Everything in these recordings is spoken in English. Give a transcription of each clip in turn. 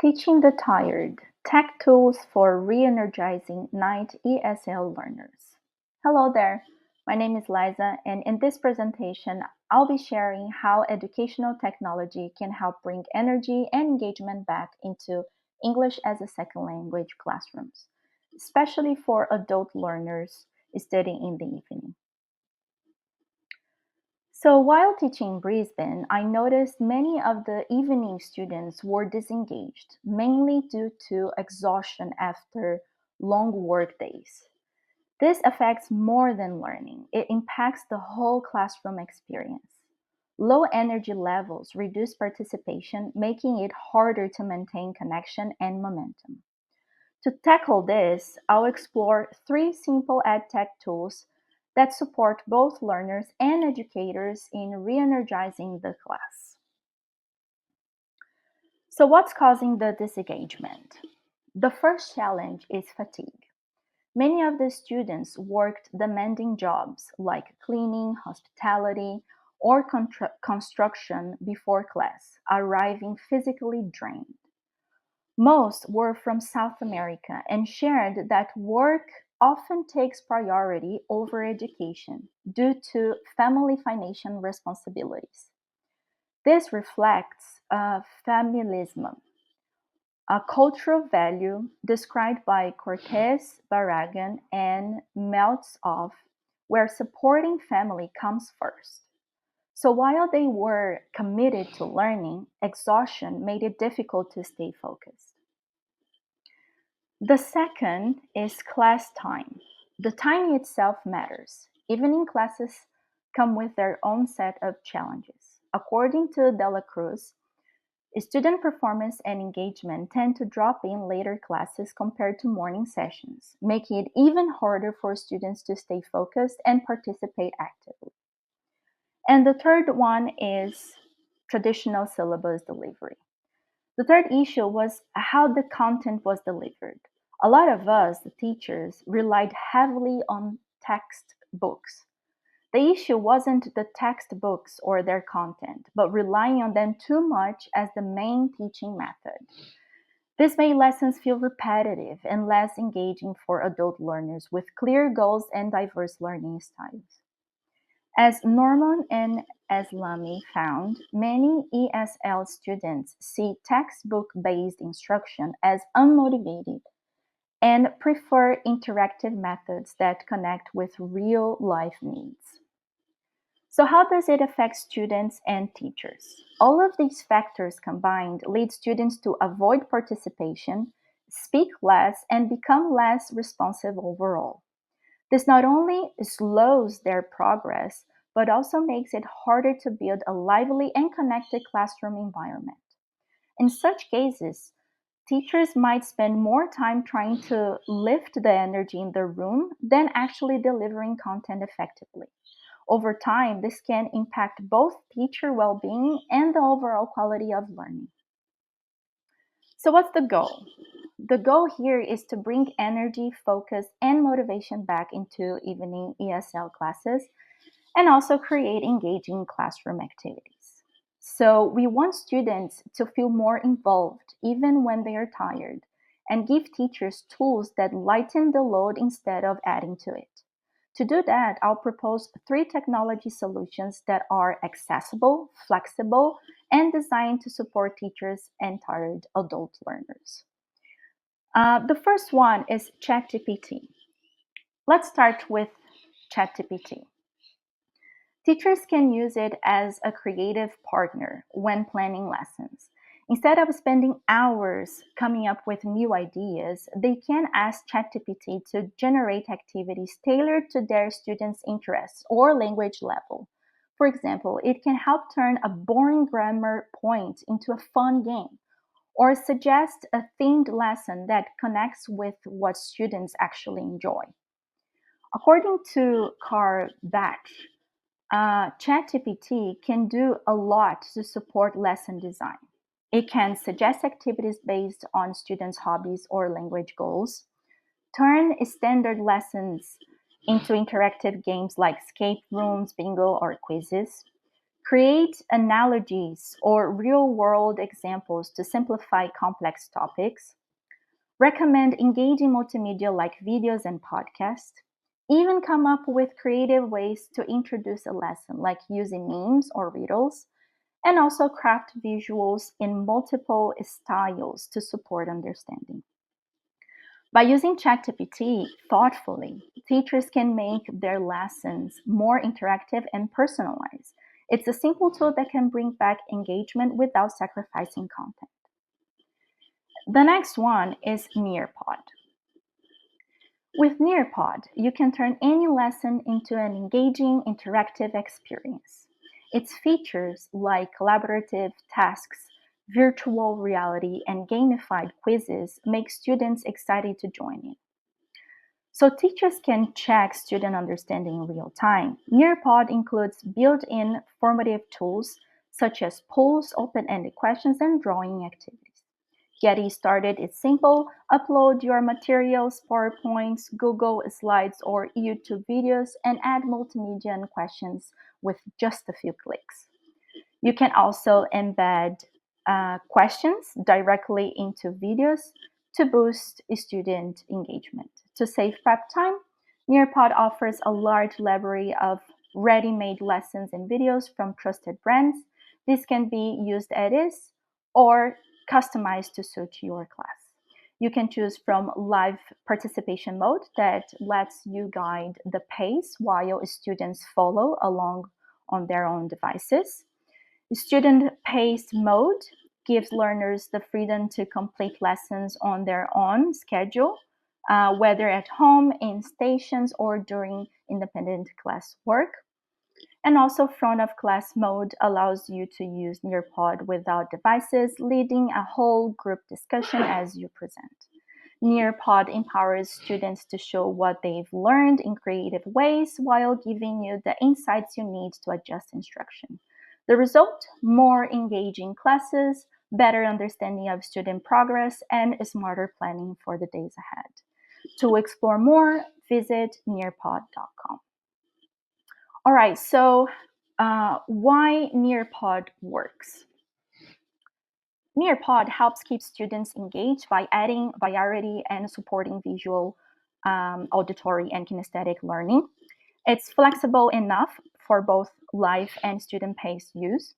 Teaching the Tired: Tech Tools for Re-energizing Night ESL Learners. Hello there, my name is Liza, and in this presentation, I'll be sharing how educational technology can help bring energy and engagement back into English as a second language classrooms, especially for adult learners studying in the evening. So while teaching in Brisbane, I noticed many of the evening students were disengaged, mainly due to exhaustion after long work days. This affects more than learning, it impacts the whole classroom experience. Low energy levels reduce participation, making it harder to maintain connection and momentum. To tackle this, I'll explore three simple EdTech tools that support both learners and educators in re-energizing the class. So what's causing the disengagement? The first challenge is fatigue. Many of the students worked demanding jobs like cleaning, hospitality, or construction before class, arriving physically drained. Most were from South America and shared that work often takes priority over education due to family financial responsibilities. This reflects familism, a cultural value described by Cortés Barragan and Meltzoff, where supporting family comes first. So while they were committed to learning, exhaustion made it difficult to stay focused. The second is class time. The time itself matters. Evening classes come with their own set of challenges. According to Dela Cruz, student performance and engagement tend to drop in later classes compared to morning sessions, making it even harder for students to stay focused and participate actively. And the third one is traditional syllabus delivery. The third issue was how the content was delivered. A lot of us, the teachers, relied heavily on textbooks. The issue wasn't the textbooks or their content, but relying on them too much as the main teaching method. This made lessons feel repetitive and less engaging for adult learners with clear goals and diverse learning styles. As Norman and Eslami found, many ESL students see textbook-based instruction as unmotivated and prefer interactive methods that connect with real-life needs. So how does it affect students and teachers? All of these factors combined lead students to avoid participation, speak less, and become less responsive overall. This not only slows their progress, but also makes it harder to build a lively and connected classroom environment. In such cases, teachers might spend more time trying to lift the energy in the room than actually delivering content effectively. Over time, this can impact both teacher well-being and the overall quality of learning. So what's the goal? The goal here is to bring energy, focus, and motivation back into evening ESL classes and also create engaging classroom activities. So we want students to feel more involved even when they are tired and give teachers tools that lighten the load instead of adding to it. To do that, I'll propose three technology solutions that are accessible, flexible, and designed to support teachers and tired adult learners. The first one is ChatGPT. Let's start with ChatGPT. Teachers can use it as a creative partner when planning lessons. Instead of spending hours coming up with new ideas, they can ask ChatGPT to generate activities tailored to their students' interests or language level. For example, it can help turn a boring grammar point into a fun game or suggest a themed lesson that connects with what students actually enjoy. According to Carl Bach, ChatGPT can do a lot to support lesson design. It can suggest activities based on students' hobbies or language goals, turn standard lessons into interactive games like escape rooms, bingo, or quizzes, Create analogies or real-world examples to simplify complex topics. Recommend engaging multimedia like videos and podcasts. Even come up with creative ways to introduce a lesson, like using memes or riddles, and also craft visuals in multiple styles to support understanding. By using ChatGPT thoughtfully, teachers can make their lessons more interactive and personalized. It's a simple tool that can bring back engagement without sacrificing content. The next one is Nearpod. With Nearpod, you can turn any lesson into an engaging, interactive experience. Its features like collaborative tasks, virtual reality, and gamified quizzes make students excited to join in. So teachers can check student understanding in real time. Nearpod includes built-in formative tools such as polls, open-ended questions, and drawing activities. Getting started is simple. Upload your materials, PowerPoints, Google Slides, or YouTube videos, and add multimedia and questions with just a few clicks. You can also embed questions directly into videos to boost student engagement. To save prep time, Nearpod offers a large library of ready-made lessons and videos from trusted brands. This can be used as is or customized to suit your class. You can choose from live participation mode that lets you guide the pace while students follow along on their own devices. Student-paced mode gives learners the freedom to complete lessons on their own schedule, whether at home, in stations, or during independent class work. And also front of class mode allows you to use Nearpod without devices, leading a whole group discussion as you present. Nearpod empowers students to show what they've learned in creative ways while giving you the insights you need to adjust instruction. The result? More engaging classes, better understanding of student progress, and smarter planning for the days ahead. To explore more, visit nearpod.com. All right, so why Nearpod works? Nearpod helps keep students engaged by adding variety and supporting visual, auditory, and kinesthetic learning. It's flexible enough for both live and student-paced use.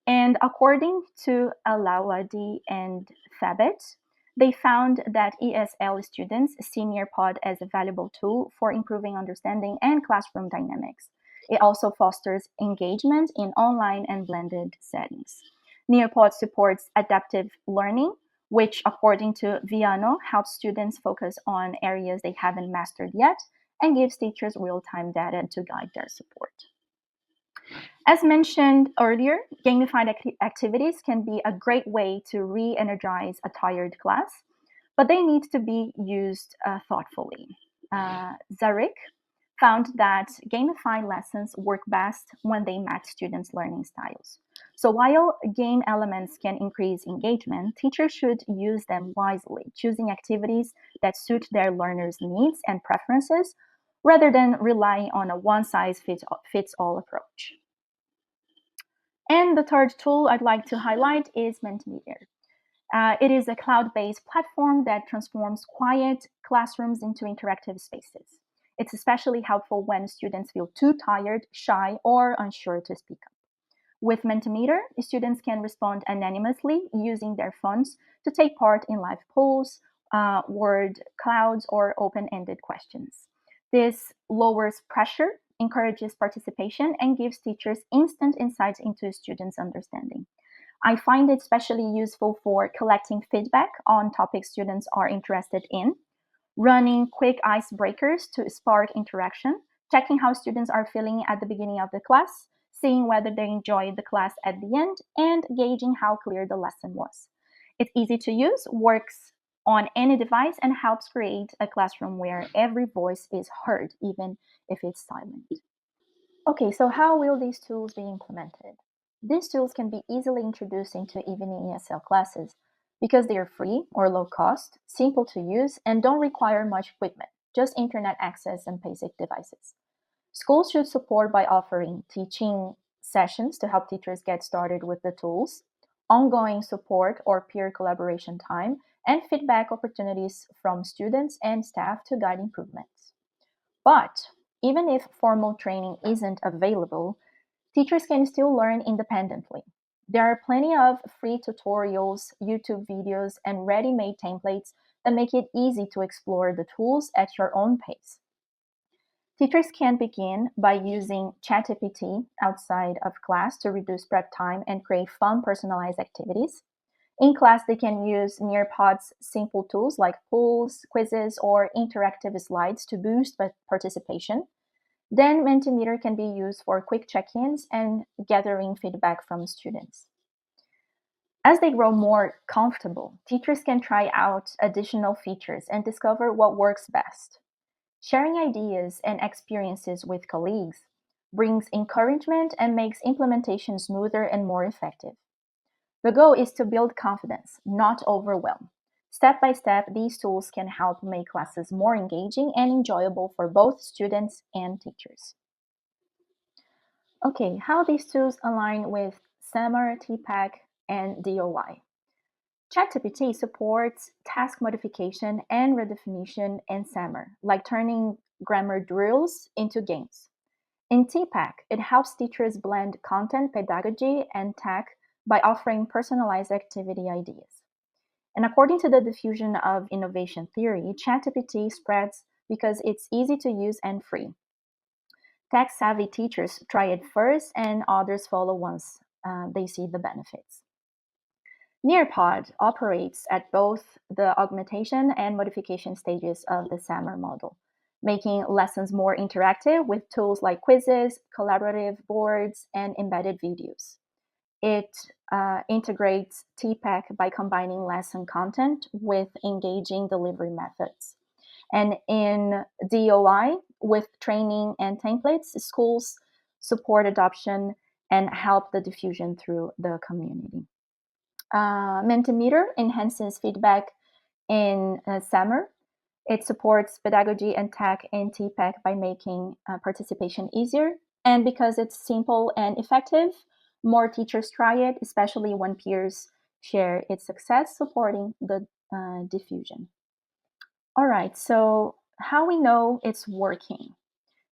And according to Alawadi and Thabit, they found that ESL students see Nearpod as a valuable tool for improving understanding and classroom dynamics. It also fosters engagement in online and blended settings. Nearpod supports adaptive learning, which, according to Viano, helps students focus on areas they haven't mastered yet and gives teachers real-time data to guide their support. As mentioned earlier, gamified activities can be a great way to re-energize a tired class, but they need to be used thoughtfully. Zarik found that gamified lessons work best when they match students' learning styles. So while game elements can increase engagement, teachers should use them wisely, choosing activities that suit their learners' needs and preferences rather than relying on a one-size-fits-all approach. And the third tool I'd like to highlight is Mentimeter. It is a cloud-based platform that transforms quiet classrooms into interactive spaces. It's especially helpful when students feel too tired, shy, or unsure to speak up. With Mentimeter, students can respond anonymously using their phones to take part in live polls, word clouds, or open-ended questions. This lowers pressure, encourages participation, and gives teachers instant insights into students' understanding. I find it especially useful for collecting feedback on topics students are interested in, running quick icebreakers to spark interaction, checking how students are feeling at the beginning of the class, seeing whether they enjoyed the class at the end, and gauging how clear the lesson was. It's easy to use, works on any device, and helps create a classroom where every voice is heard, even if it's silent. Okay, so how will these tools be implemented? These tools can be easily introduced into evening ESL classes because they are free or low cost, simple to use, and don't require much equipment, just internet access and basic devices. Schools should support by offering teaching sessions to help teachers get started with the tools, ongoing support or peer collaboration time, and feedback opportunities from students and staff to guide improvements. But even if formal training isn't available, teachers can still learn independently. There are plenty of free tutorials, YouTube videos, and ready made templates that make it easy to explore the tools at your own pace. Teachers can begin by using ChatGPT outside of class to reduce prep time and create fun, personalized activities. In class, they can use Nearpod's simple tools like polls, quizzes, or interactive slides to boost participation. Then Mentimeter can be used for quick check-ins and gathering feedback from students. As they grow more comfortable, teachers can try out additional features and discover what works best. Sharing ideas and experiences with colleagues brings encouragement and makes implementation smoother and more effective. The goal is to build confidence, not overwhelm. Step by step, these tools can help make classes more engaging and enjoyable for both students and teachers. Okay, how these tools align with SAMR, TPAC, and DOI. ChatGPT supports task modification and redefinition in SAMR, like turning grammar drills into games. In TPAC, it helps teachers blend content pedagogy and tech by offering personalized activity ideas. And according to the diffusion of innovation theory, ChatGPT spreads because it's easy to use and free. Tech-savvy teachers try it first, and others follow once they see the benefits. Nearpod operates at both the augmentation and modification stages of the SAMR model, making lessons more interactive with tools like quizzes, collaborative boards, and embedded videos. It integrates TPAC by combining lesson content with engaging delivery methods. And in DOI, with training and templates, schools support adoption and help the diffusion through the community. Mentimeter enhances feedback in SAMR. It supports pedagogy and tech in TPAC by making participation easier. And because it's simple and effective, more teachers try it, especially when peers share its success, supporting the diffusion. All right, so how we know it's working.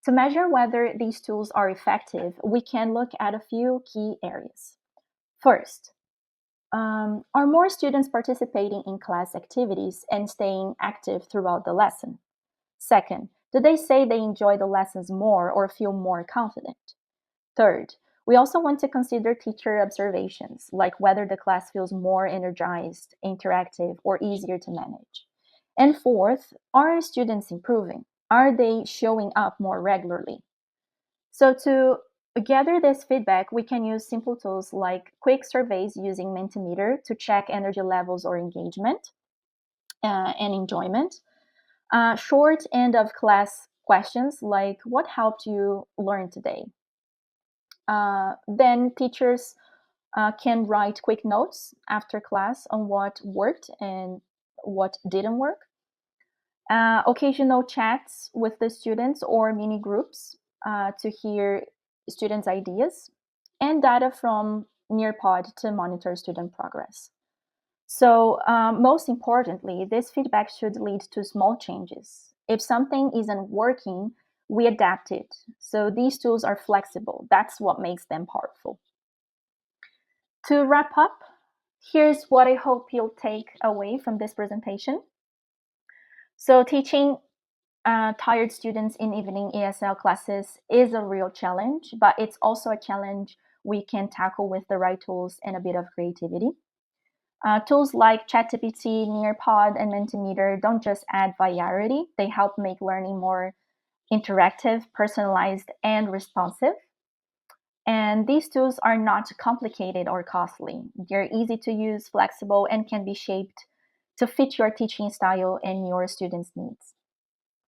To measure whether these tools are effective, we can look at a few key areas. First, are more students participating in class activities and staying active throughout the lesson? Second, do they say they enjoy the lessons more or feel more confident? Third, we also want to consider teacher observations, like whether the class feels more energized, interactive, or easier to manage. And fourth, are students improving? Are they showing up more regularly? So to gather this feedback, we can use simple tools like quick surveys using Mentimeter to check energy levels or engagement and enjoyment. Short end of class questions like what helped you learn today? Then teachers can write quick notes after class on what worked and what didn't work. Occasional chats with the students or mini groups to hear students' ideas, and data from Nearpod to monitor student progress. So, most importantly, this feedback should lead to small changes. If something isn't working, we adapt it. So, these tools are flexible. That's what makes them powerful. To wrap up, here's what I hope you'll take away from this presentation. So, teaching tired students in evening ESL classes is a real challenge, but it's also a challenge we can tackle with the right tools and a bit of creativity. Tools like ChatGPT, Nearpod, and Mentimeter don't just add variety, they help make learning more interactive, personalized, and responsive. And these tools are not complicated or costly. They're easy to use, flexible, and can be shaped to fit your teaching style and your students' needs.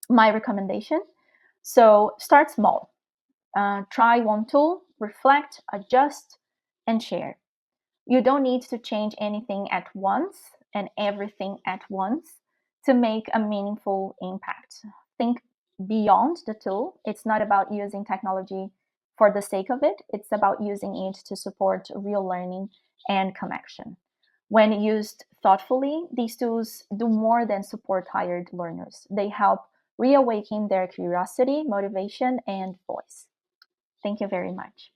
My recommendation, so start small. Try one tool, reflect, adjust, and share. You don't need to change anything at once and everything at once to make a meaningful impact. Think beyond the tool. It's not about using technology for the sake of it. It's about using it to support real learning and connection. When used thoughtfully, these tools do more than support tired learners. They help reawaken their curiosity, motivation, and voice. Thank you very much.